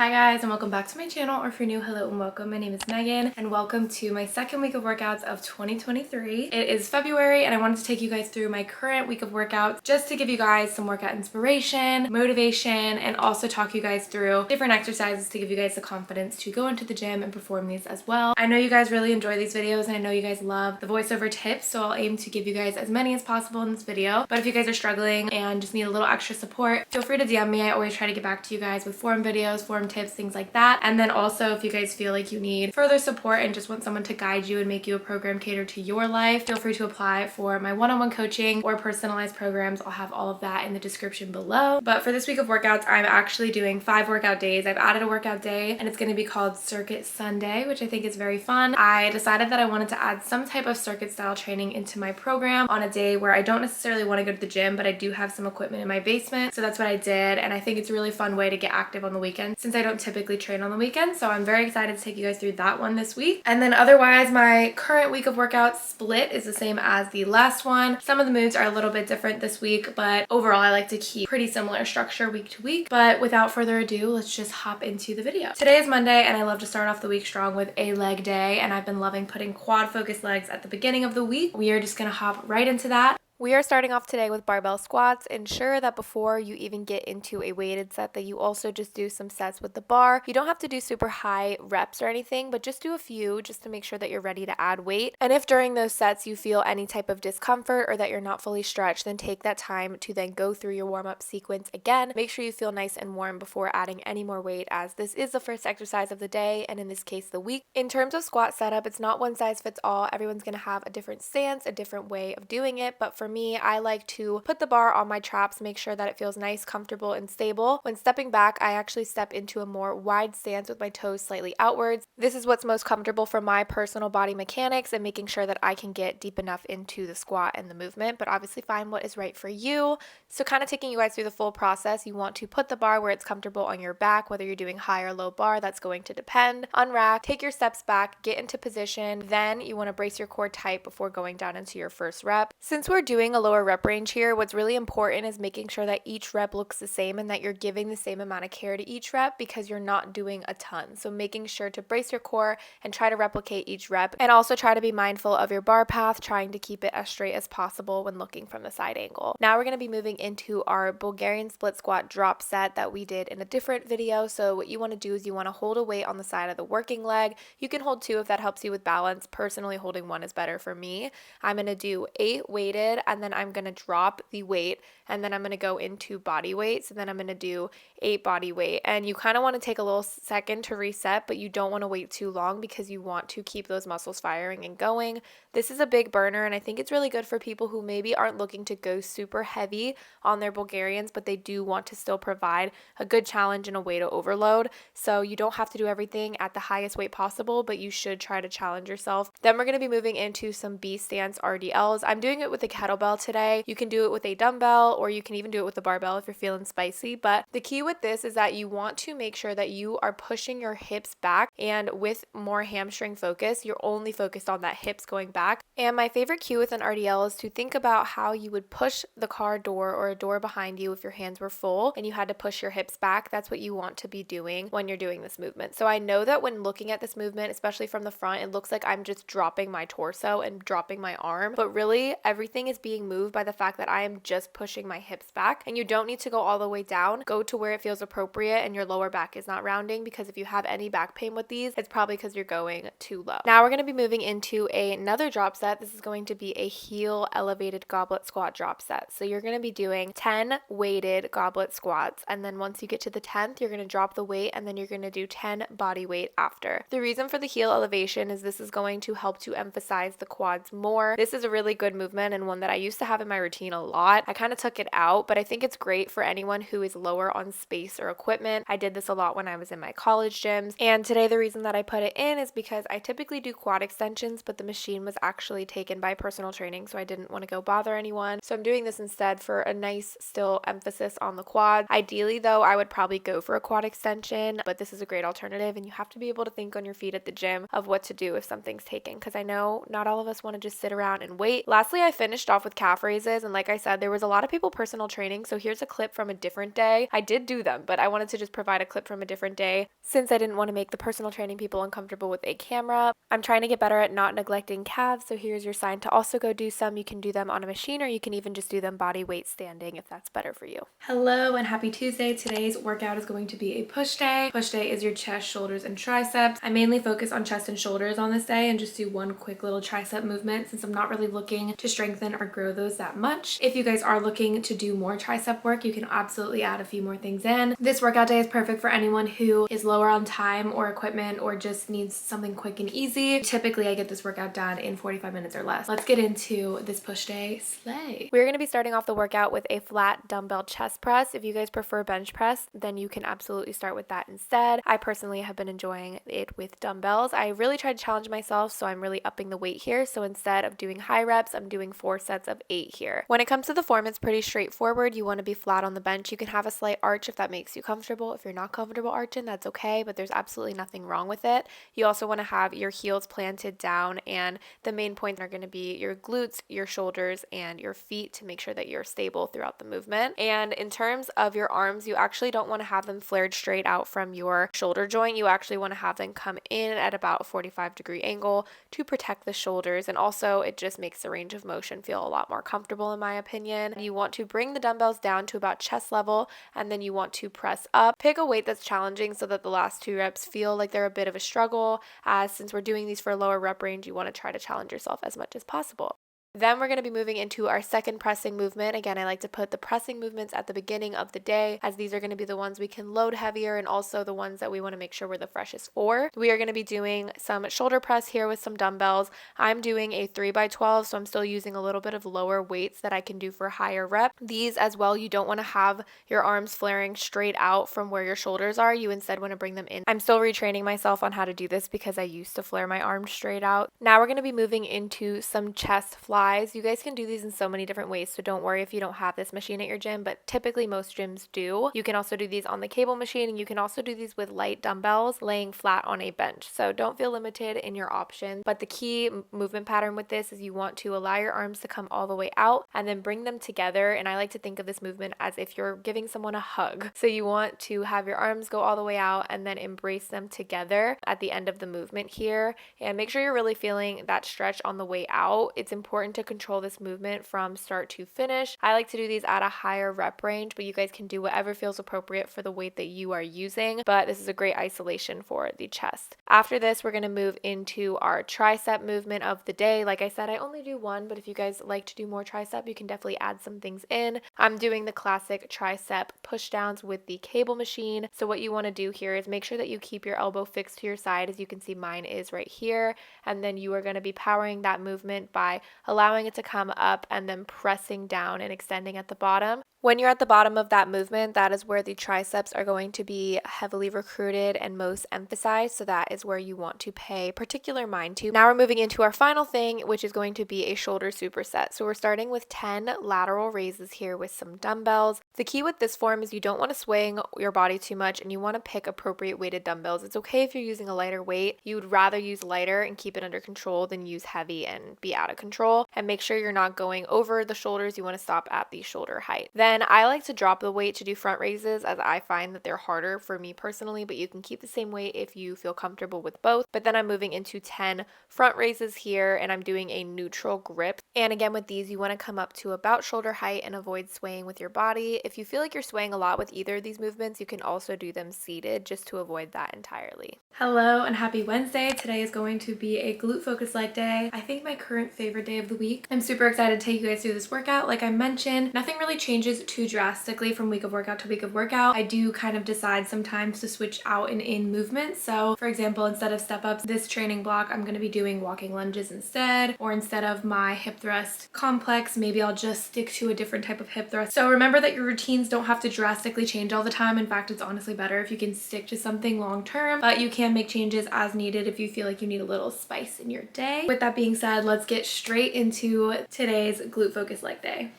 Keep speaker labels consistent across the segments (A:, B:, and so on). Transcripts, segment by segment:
A: Hi guys, and welcome back to my channel, or if you're new, hello and welcome. My name is Megan and welcome to my second week of workouts of 2023. It is February and I wanted to take you guys through my current week of workouts just to give you guys some workout inspiration, motivation, and also talk you guys through different exercises to give you guys the confidence to go into the gym and perform these as well. I know you guys really enjoy these videos and I know you guys love the voiceover tips, so I'll aim to give you guys as many as possible in this video. But if you guys are struggling and just need a little extra support, feel free to DM me. I always try to get back to you guys with form videos, form tips, things like that. And then also if you guys feel like you need further support and just want someone to guide you and make you a program catered to your life, feel free to apply for my one-on-one coaching or personalized programs. I'll have all of that in the description below. But for this week of workouts, I'm actually doing 5 workout days. I've added a workout day and it's going to be called Circuit Sunday, which I think is very fun. I decided that I wanted to add some type of circuit style training into my program on a day where I don't necessarily want to go to the gym, but I do have some equipment in my basement. So that's what I did, and I think it's a really fun way to get active on the weekend since I don't typically train on the weekend. So I'm very excited to take you guys through that one this week. And then otherwise, my current week of workouts split is the same as the last one. Some of the moves are a little bit different this week, but overall I like to keep pretty similar structure week to week. But without further ado, let's just hop into the video. Today is Monday and I love to start off the week strong with a leg day, and I've been loving putting quad focused legs at the beginning of the week. We are just gonna hop right into that. We are starting off today with barbell squats. Ensure that before you even get into a weighted set that you also just do some sets with the bar. You don't have to do super high reps or anything, but just do a few just to make sure that you're ready to add weight. And if during those sets you feel any type of discomfort or that you're not fully stretched, then take that time to then go through your warm-up sequence again. Make sure you feel nice and warm before adding any more weight, as this is the first exercise of the day, and in this case the week. In terms of squat setup, it's not one size fits all. Everyone's going to have a different stance, a different way of doing it, but for me, I like to put the bar on my traps, make sure that it feels nice, comfortable, and stable. When stepping back, I actually step into a more wide stance with my toes slightly outwards. This is what's most comfortable for my personal body mechanics and making sure that I can get deep enough into the squat and the movement, but obviously find what is right for you. So kind of taking you guys through the full process, you want to put the bar where it's comfortable on your back, whether you're doing high or low bar, that's going to depend. Unrack, take your steps back, get into position, then you want to brace your core tight before going down into your first rep. Since we're doing a lower rep range here, what's really important is making sure that each rep looks the same and that you're giving the same amount of care to each rep, because you're not doing a ton. So making sure to brace your core and try to replicate each rep, and also try to be mindful of your bar path, trying to keep it as straight as possible when looking from the side angle. Now we're going to be moving into our Bulgarian split squat drop set that we did in a different video. So what you want to do is you want to hold a weight on the side of the working leg. You can hold 2 if that helps you with balance. Personally, holding 1 is better for me. I'm going to do 8 weighted, and then I'm going to drop the weight, and then I'm going to go into body weight. So then I'm going to do 8 body weight, and you kind of want to take a little second to reset, but you don't want to wait too long because you want to keep those muscles firing and going. This is a big burner, and I think it's really good for people who maybe aren't looking to go super heavy on their Bulgarians, but they do want to still provide a good challenge and a way to overload. So you don't have to do everything at the highest weight possible, but you should try to challenge yourself. Then we're going to be moving into some B stance RDLs. I'm doing it with a kettlebell today. You can do it with a dumbbell, or you can even do it with a barbell if you're feeling spicy. But the key with this is that you want to make sure that you are pushing your hips back, and with more hamstring focus, you're only focused on that hips going back. And my favorite cue with an RDL is to think about how you would push the car door or a door behind you if your hands were full and you had to push your hips back. That's what you want to be doing when you're doing this movement. So I know that when looking at this movement, especially from the front, it looks like I'm just dropping my torso and dropping my arm, but really everything is being moved by the fact that I am just pushing my hips back. And you don't need to go all the way down. Go to where it feels appropriate and your lower back is not rounding, because if you have any back pain with these, it's probably because you're going too low. Now we're going to be moving into another drop set. This is going to be a heel elevated goblet squat drop set. So you're going to be doing 10 weighted goblet squats, and then once you get to the 10th, you're going to drop the weight, and then you're going to do 10 body weight after. The reason for the heel elevation is this is going to help to emphasize the quads more. This is a really good movement and one that I used to have in my routine a lot. I kind of took it out, but I think it's great for anyone who is lower on space or equipment. I did this a lot when I was in my college gyms, and today the reason that I put it in is because I typically do quad extensions, but the machine was actually taken by personal training, so I didn't want to go bother anyone. So I'm doing this instead for a nice still emphasis on the quad. Ideally though, I would probably go for a quad extension, but this is a great alternative, and you have to be able to think on your feet at the gym of what to do if something's taken, because I know not all of us want to just sit around and wait. Lastly, I finished off off with calf raises, and like I said, there was a lot of people personal training, so here's a clip from a different day. I did do them, but I wanted to just provide a clip from a different day since I didn't want to make the personal training people uncomfortable with a camera. I'm trying to get better at not neglecting calves, so here's your sign to also go do some. You can do them on a machine, or you can even just do them body weight standing if that's better for you. Hello and happy Tuesday. Today's workout is going to be a push day. Push day is your chest, shoulders, and triceps. I mainly focus on chest and shoulders on this day and just do one quick little tricep movement since I'm not really looking to strengthen or grow those that much. If you guys are looking to do more tricep work, you can absolutely add a few more things in. This workout day is perfect for anyone who is lower on time or equipment or just needs something quick and easy. Typically, I get this workout done in 45 minutes or less. Let's get into this push day slay. We're going to be starting off the workout with a flat dumbbell chest press. If you guys prefer bench press, then you can absolutely start with that instead. I personally have been enjoying it with dumbbells. I really tried to challenge myself, so I'm really upping the weight here. So instead of doing high reps, I'm doing 4 sets of 8 here. When it comes to the form, it's pretty straightforward. You want to be flat on the bench. You can have a slight arch if that makes you comfortable. If you're not comfortable arching, that's okay, but there's absolutely nothing wrong with it. You also want to have your heels planted down, and the main points are going to be your glutes, your shoulders, and your feet to make sure that you're stable throughout the movement. And in terms of your arms, you actually don't want to have them flared straight out from your shoulder joint. You actually want to have them come in at about a 45-degree angle to protect the shoulders, and also it just makes the range of motion feel a lot more comfortable in my opinion. You want to bring the dumbbells down to about chest level, and then you want to press up. Pick a weight that's challenging so that the last 2 reps feel like they're a bit of a struggle, as since we're doing these for a lower rep range, you want to try to challenge yourself as much as possible. Then we're going to be moving into our second pressing movement. Again, I like to put the pressing movements at the beginning of the day, as these are going to be the ones we can load heavier and also the ones that we want to make sure we're the freshest for. We are going to be doing some shoulder press here with some dumbbells. I'm doing a 3x12, so I'm still using a little bit of lower weights that I can do for higher rep. These as well, you don't want to have your arms flaring straight out from where your shoulders are. You instead want to bring them in. I'm still retraining myself on how to do this because I used to flare my arms straight out. Now we're going to be moving into some chest flies. You guys can do these in so many different ways, so don't worry if you don't have this machine at your gym, but typically most gyms do. You can also do these on the cable machine, and you can also do these with light dumbbells laying flat on a bench. So don't feel limited in your options, but the key movement pattern with this is you want to allow your arms to come all the way out and then bring them together. And I like to think of this movement as if you're giving someone a hug. So you want to have your arms go all the way out and then embrace them together at the end of the movement here, and make sure you're really feeling that stretch on the way out. It's important to control this movement from start to finish. I like to do these at a higher rep range, but you guys can do whatever feels appropriate for the weight that you are using, but this is a great isolation for the chest. After this, we're going to move into our tricep movement of the day. Like I said, I only do one, but if you guys like to do more tricep, you can definitely add some things in. I'm doing the classic tricep push downs with the cable machine. So what you want to do here is make sure that you keep your elbow fixed to your side. As you can see, mine is right here, and then you are going to be powering that movement by allowing it to come up and then pressing down and extending at the bottom. When you're at the bottom of that movement, that is where the triceps are going to be heavily recruited and most emphasized, so that is where you want to pay particular mind to. Now we're moving into our final thing, which is going to be a shoulder superset. So we're starting with 10 lateral raises here with some dumbbells. The key with this form is you don't want to swing your body too much, and you want to pick appropriate weighted dumbbells. It's okay if you're using a lighter weight. You would rather use lighter and keep it under control than use heavy and be out of control. And make sure you're not going over the shoulders. You want to stop at the shoulder height. Then I like to drop the weight to do front raises, as I find that they're harder for me personally, but you can keep the same weight if you feel comfortable with both. But then I'm moving into 10 front raises here, and I'm doing a neutral grip. And again, with these, you want to come up to about shoulder height and avoid swaying with your body. If you feel like you're swaying a lot with either of these movements, you can also do them seated just to avoid that entirely. Hello and happy Wednesday. Today is going to be a glute focused leg day. I think my current favorite day of the week. I'm super excited to take you guys through this workout. Like I mentioned, nothing really changes too drastically from week of workout to week of workout. I do kind of decide sometimes to switch out and in movements. So for example, instead of step ups this training block, I'm going to be doing walking lunges instead, or instead of my hip thrust complex, maybe I'll just stick to a different type of hip thrust. So remember that your routines don't have to drastically change all the time. In fact, it's honestly better if you can stick to something long term, but you can make changes as needed if you feel like you need a little spice in your day. With that being said, let's get straight into today's glute focus leg day.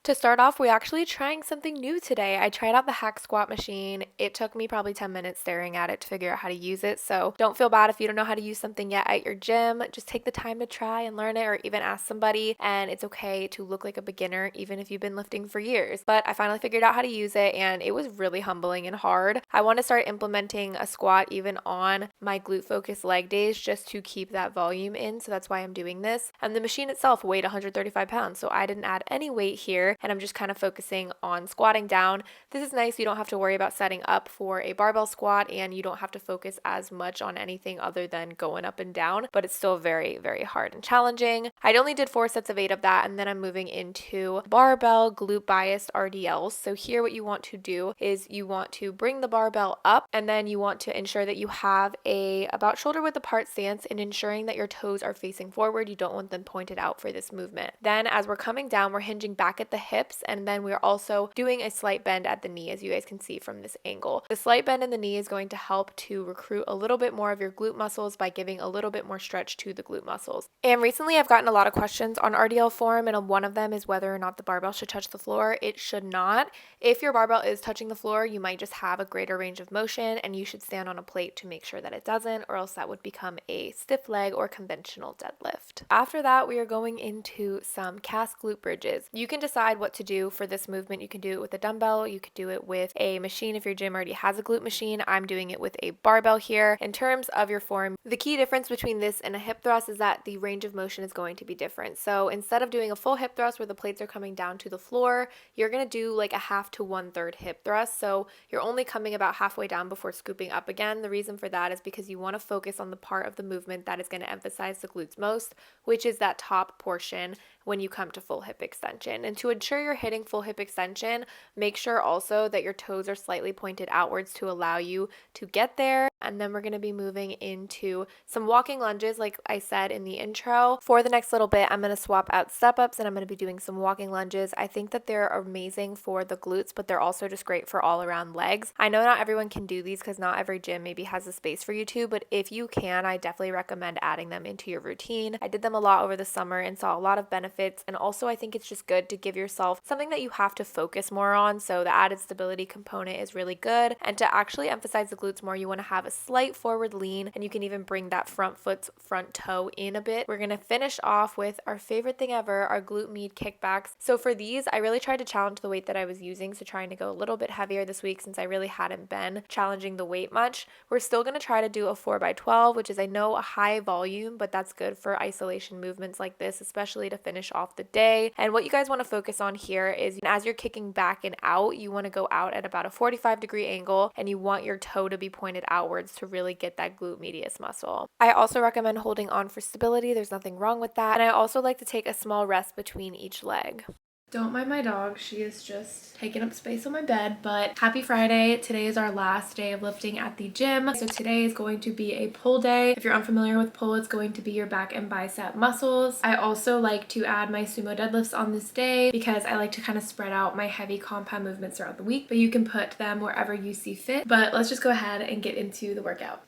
A: To start off, we're actually trying something new today. I tried out the hack squat machine. It took me probably 10 minutes staring at it to figure out how to use it. So don't feel bad if you don't know how to use something yet at your gym. Just take the time to try and learn it, or even ask somebody. And it's okay to look like a beginner even if you've been lifting for years. But I finally figured out how to use it, and it was really humbling and hard. I want to start implementing a squat even on my glute focused leg days just to keep that volume in. So that's why I'm doing this. And the machine itself weighed 135 pounds. So I didn't add any weight here, and I'm just kind of focusing on squatting down. This is nice. You don't have to worry about setting up for a barbell squat, and you don't have to focus as much on anything other than going up and down, but it's still very, very hard and challenging. I only did 4 sets of 8 of that, and then I'm moving into barbell glute biased RDLs. So here what you want to do is you want to bring the barbell up, and then you want to ensure that you have a about shoulder width apart stance, and ensuring that your toes are facing forward. You don't want them pointed out for this movement. Then as we're coming down, we're hinging back at the hips, and then we're also doing a slight bend at the knee, as you guys can see from this angle. The slight bend in the knee is going to help to recruit a little bit more of your glute muscles by giving a little bit more stretch to the glute muscles. And recently I've gotten a lot of questions on RDL form, and one of them is whether or not the barbell should touch the floor. It should not. If your barbell is touching the floor, you might just have a greater range of motion, and you should stand on a plate to make sure that it doesn't, or else that would become a stiff leg or conventional deadlift. After that, we are going into some cast glute bridges. You can decide what to do for this movement. You can do it with a dumbbell. You could do it with a machine if your gym already has a glute machine. I'm doing it with a barbell here. In terms of your form, the key difference between this and a hip thrust is that the range of motion is going to be different. So instead of doing a full hip thrust where the plates are coming down to the floor, you're going to do like a half to 1/3 hip thrust. So you're only coming about halfway down before scooping up again. The reason for that is because you want to focus on the part of the movement that is going to emphasize the glutes most, which is that top portion when you come to full hip extension. And to ensure you're hitting full hip extension, make sure also that your toes are slightly pointed outwards to allow you to get there. And then we're going to be moving into some walking lunges, like I said in the intro. For the next little bit, I'm going to swap out step ups, and I'm going to be doing some walking lunges. I think that they're amazing for the glutes, but they're also just great for all around legs. I know not everyone can do these because not every gym maybe has the space for you to, but if you can, I definitely recommend adding them into your routine. I did them a lot over the summer and saw a lot of benefits, and also I think it's just good to give yourself something that you have to focus more on, so the added stability component is really good. And to actually emphasize the glutes more, you want to have a slight forward lean, and you can even bring that front foot's front toe in a bit. We're going to finish off with our favorite thing ever, our glute med kickbacks. So for these, I really tried to challenge the weight that I was using, so trying to go a little bit heavier this week since I really hadn't been challenging the weight much. We're still going to try to do a 4x12, which is, I know, a high volume, but that's good for isolation movements like this, especially to finish off the day. And what you guys want to focus on here is as you're kicking back and out, you want to go out at about a 45-degree angle, and you want your toe to be pointed outwards to really get that glute medius muscle. I also recommend holding on for stability. There's nothing wrong with that. And I also like to take a small rest between each leg. Don't mind my dog, she is just taking up space on my bed, but happy Friday. Today is our last day of lifting at the gym. So today is going to be a pull day. If you're unfamiliar with pull, it's going to be your back and bicep muscles. I also like to add my sumo deadlifts on this day because I like to kind of spread out my heavy compound movements throughout the week, but you can put them wherever you see fit. But let's just go ahead and get into the workout.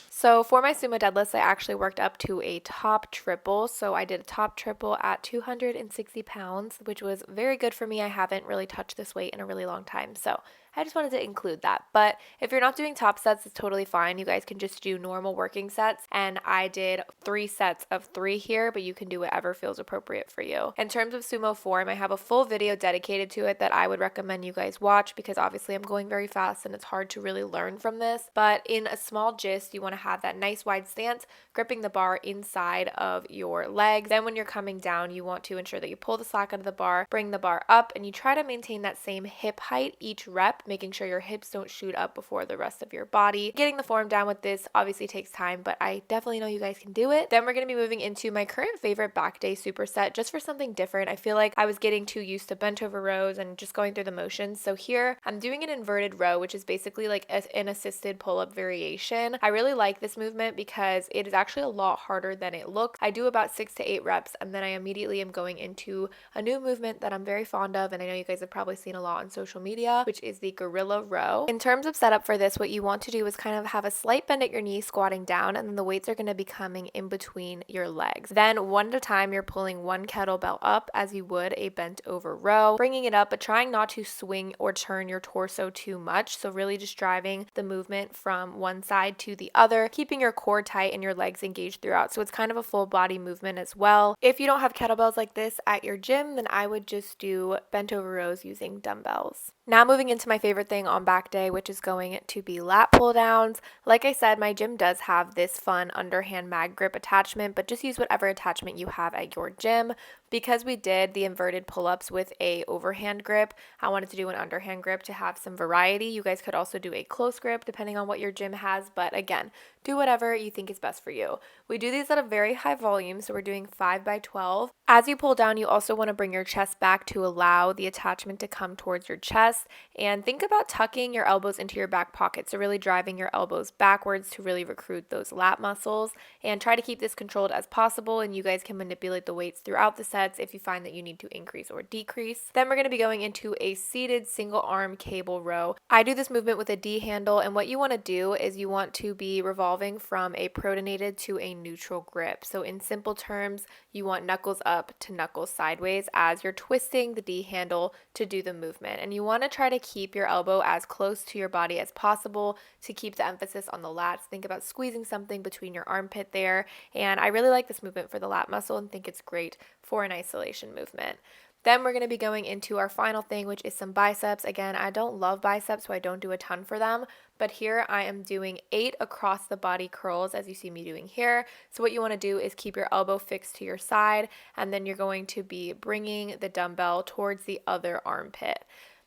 A: So for my sumo deadlifts, I actually worked up to a top triple. So I did a top triple at 260 pounds, which was very good for me. I haven't really touched this weight in a really long time. So I just wanted to include that. But if you're not doing top sets, it's totally fine. You guys can just do normal working sets. And I did 3 sets of 3 here, but you can do whatever feels appropriate for you. In terms of sumo form, I have a full video dedicated to it that I would recommend you guys watch because obviously I'm going very fast and it's hard to really learn from this. But in a small gist, you want to have that nice wide stance, gripping the bar inside of your legs. Then when you're coming down, you want to ensure that you pull the slack out of the bar, bring the bar up, and you try to maintain that same hip height each rep, making sure your hips don't shoot up before the rest of your body. Getting the form down with this obviously takes time, but I definitely know you guys can do it. Then we're going to be moving into my current favorite back day superset just for something different. I feel like I was getting too used to bent over rows and just going through the motions. So here I'm doing an inverted row, which is basically like an assisted pull-up variation. I really like this movement because it is actually a lot harder than it looks. I do about 6 to 8 reps and then I immediately am going into a new movement that I'm very fond of, and I know you guys have probably seen a lot on social media, which is the gorilla row. In terms of setup for this, what you want to do is kind of have a slight bend at your knee squatting down, and then the weights are going to be coming in between your legs. Then one at a time, you're pulling one kettlebell up as you would a bent over row, bringing it up, but trying not to swing or turn your torso too much. So really just driving the movement from one side to the other, keeping your core tight and your legs engaged throughout. So it's kind of a full body movement as well. If you don't have kettlebells like this at your gym, then I would just do bent over rows using dumbbells. Now moving into my favorite thing on back day, which is going to be lat pull downs. Like I said, my gym does have this fun underhand mag grip attachment, but just use whatever attachment you have at your gym. Because we did the inverted pull-ups with a overhand grip, I wanted to do an underhand grip to have some variety. You guys could also do a close grip depending on what your gym has, but again, do whatever you think is best for you. We do these at a very high volume, so we're doing 5 by 12. As you pull down, you also want to bring your chest back to allow the attachment to come towards your chest, and think about tucking your elbows into your back pocket, so really driving your elbows backwards to really recruit those lat muscles, and try to keep this controlled as possible, and you guys can manipulate the weights throughout the sets if you find that you need to increase or decrease. Then we're going to be going into a seated single arm cable row. I do this movement with a D handle, and what you want to do is you want to be revolving from a protonated to a neutral grip. So in simple terms, you want knuckles up to knuckles sideways as you're twisting the D handle to do the movement. And you want to try to keep your elbow as close to your body as possible to keep the emphasis on the lats. Think about squeezing something between your armpit there. And I really like this movement for the lat muscle and think it's great for an isolation movement. Then we're going to be going into our final thing, which is some biceps. Again, I don't love biceps, so I don't do a ton for them. But here I am doing 8 across the body curls, as you see me doing here. So what you want to do is keep your elbow fixed to your side, and then you're going to be bringing the dumbbell towards the other armpit.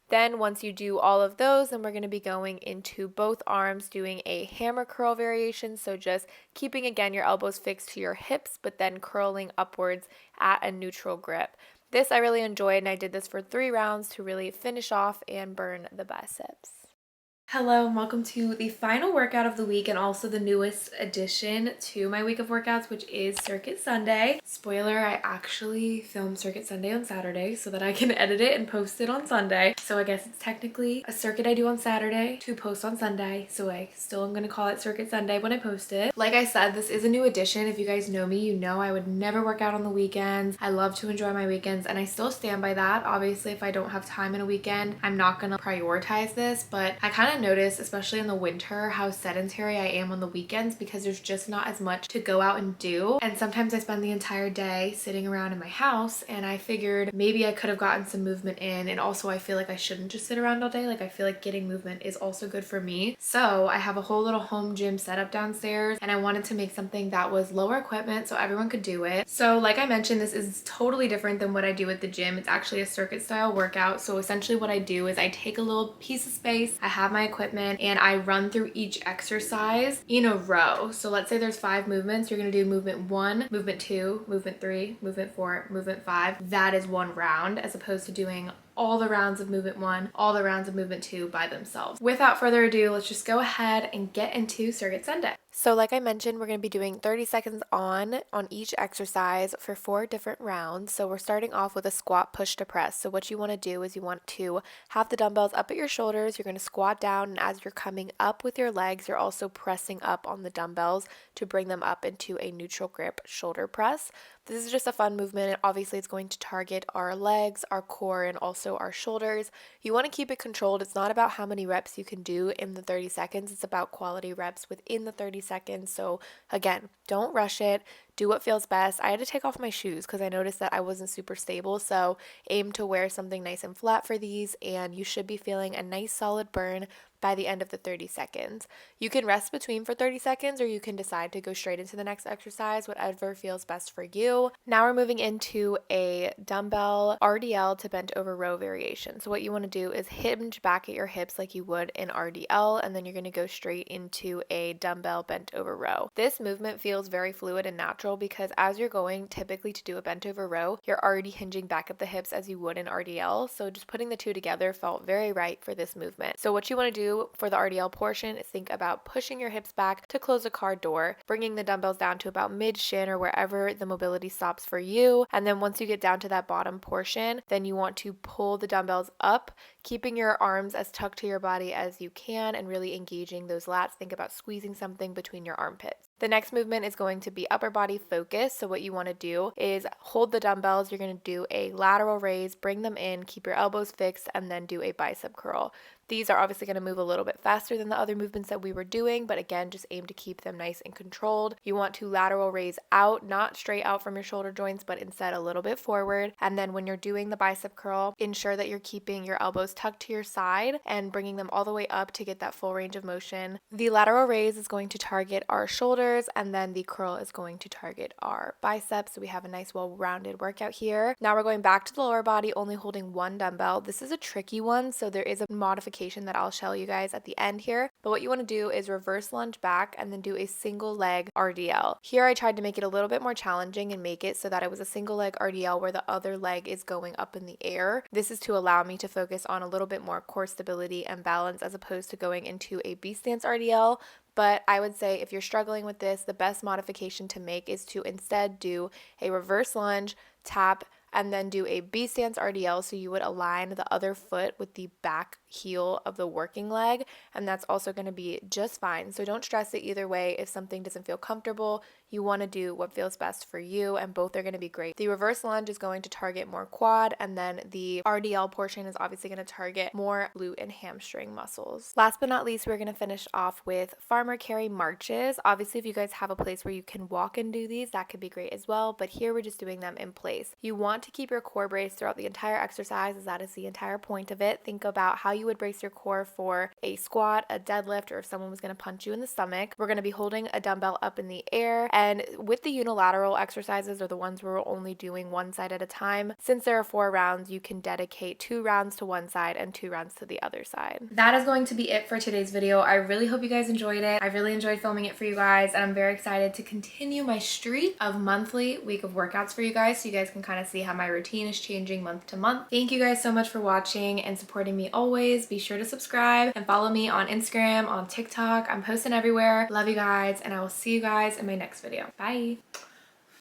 A: Then once you do all of those, then we're going to be going into both arms doing a hammer curl variation. So just keeping, again, your elbows fixed to your hips, but then curling upwards at a neutral grip. This I really enjoyed, and I did this for 3 rounds to really finish off and burn the biceps. Hello and welcome to the final workout of the week and also the newest addition to my week of workouts, which is Circuit Sunday. Spoiler, I actually filmed Circuit Sunday on Saturday so that I can edit it and post it on Sunday. So I guess it's technically a circuit I do on Saturday to post on Sunday. So I still am going to call it Circuit Sunday when I post it. Like I said, this is a new addition. If you guys know me, you know I would never work out on the weekends. I love to enjoy my weekends and I still stand by that. Obviously, if I don't have time in a weekend, I'm not going to prioritize this, but I kind of notice, especially in the winter, how sedentary I am on the weekends because there's just not as much to go out and do. And sometimes I spend the entire day sitting around in my house, and I figured maybe I could have gotten some movement in. And also I feel like I shouldn't just sit around all day. Like I feel like getting movement is also good for me. So I have a whole little home gym setup downstairs, and I wanted to make something that was lower equipment so everyone could do it. So like I mentioned, this is totally different than what I do at the gym. It's actually a circuit style workout. So essentially what I do is I take a little piece of space, I have my equipment, and I run through each exercise in a row. So let's say there's 5 movements. You're going to do movement 1, movement 2, movement 3, movement 4, movement 5. That is one round, as opposed to doing all the rounds of movement 1, all the rounds of movement 2 by themselves. Without further ado, let's just go ahead and get into Circuit Sunday. So like I mentioned, we're going to be doing 30 seconds on each exercise for 4 different rounds. So we're starting off with a squat push to press. So what you want to do is you want to have the dumbbells up at your shoulders. You're going to squat down, and as you're coming up with your legs, you're also pressing up on the dumbbells to bring them up into a neutral grip shoulder press. This is just a fun movement. Obviously, it's going to target our legs, our core, and also our shoulders. You want to keep it controlled. It's not about how many reps you can do in the 30 seconds. It's about quality reps within the 30 seconds. So again, don't rush it. Do what feels best. I had to take off my shoes because I noticed that I wasn't super stable. So aim to wear something nice and flat for these, and you should be feeling a nice solid burn by the end of the 30 seconds. You can rest between for 30 seconds, or you can decide to go straight into the next exercise, whatever feels best for you. Now we're moving into a dumbbell RDL to bent over row variation. So what you want to do is hinge back at your hips like you would in RDL, and then you're going to go straight into a dumbbell bent over row. This movement feels very fluid and natural because as you're going typically to do a bent over row, you're already hinging back at the hips as you would in RDL. So just putting the two together felt very right for this movement. So what you want to do do for the RDL portion is think about pushing your hips back to close a car door, bringing the dumbbells down to about mid-shin or wherever the mobility stops for you. And then once you get down to that bottom portion, then you want to pull the dumbbells up, keeping your arms as tucked to your body as you can and really engaging those lats. Think about squeezing something between your armpits. The next movement is going to be upper body focus. So what you want to do is hold the dumbbells. You're going to do a lateral raise, bring them in, keep your elbows fixed, and then do a bicep curl. These are obviously going to move a little bit faster than the other movements that we were doing, but again, just aim to keep them nice and controlled. You want to lateral raise out, not straight out from your shoulder joints, but instead a little bit forward. And then when you're doing the bicep curl, ensure that you're keeping your elbows tucked to your side and bringing them all the way up to get that full range of motion. The lateral raise is going to target our shoulders, and then the curl is going to target our biceps. So we have a nice well-rounded workout here. Now we're going back to the lower body, only holding one dumbbell. This is a tricky one, so there is a modification that I'll show you guys at the end here. But what you want to do is reverse lunge back and then do a single leg RDL. Here I tried to make it a little bit more challenging and make it so that it was a single leg RDL where the other leg is going up in the air. This is to allow me to focus on a little bit more core stability and balance as opposed to going into a B stance RDL. But I would say if you're struggling with this, the best modification to make is to instead do a reverse lunge, tap, and then do a B stance RDL. So you would align the other foot with the back heel of the working leg, and that's also going to be just fine. So don't stress it either way. If something doesn't feel comfortable, you want to do what feels best for you, and both are going to be great. The reverse lunge is going to target more quad, and then the RDL portion is obviously going to target more glute and hamstring muscles. Last but not least, we're going to finish off with farmer carry marches. Obviously, if you guys have a place where you can walk and do these, that could be great as well, but here we're just doing them in place. You want to keep your core braced throughout the entire exercise, as that is the entire point of it. Think about how you would brace your core for a squat, a deadlift, or if someone was going to punch you in the stomach. We're going to be holding a dumbbell up in the air, and with the unilateral exercises, or the ones where we're only doing one side at a time, since there are 4 rounds, you can dedicate 2 rounds to one side and 2 rounds to the other side. That is going to be it for today's video. I really hope you guys enjoyed it. I really enjoyed filming it for you guys, and I'm very excited to continue my streak of monthly week of workouts for you guys, so you guys can kind of see how my routine is changing month to month. Thank you guys so much for watching and supporting me always. Be sure to subscribe and follow me on Instagram, on TikTok. I'm posting everywhere. Love you guys, and I will see you guys in my next video. Bye.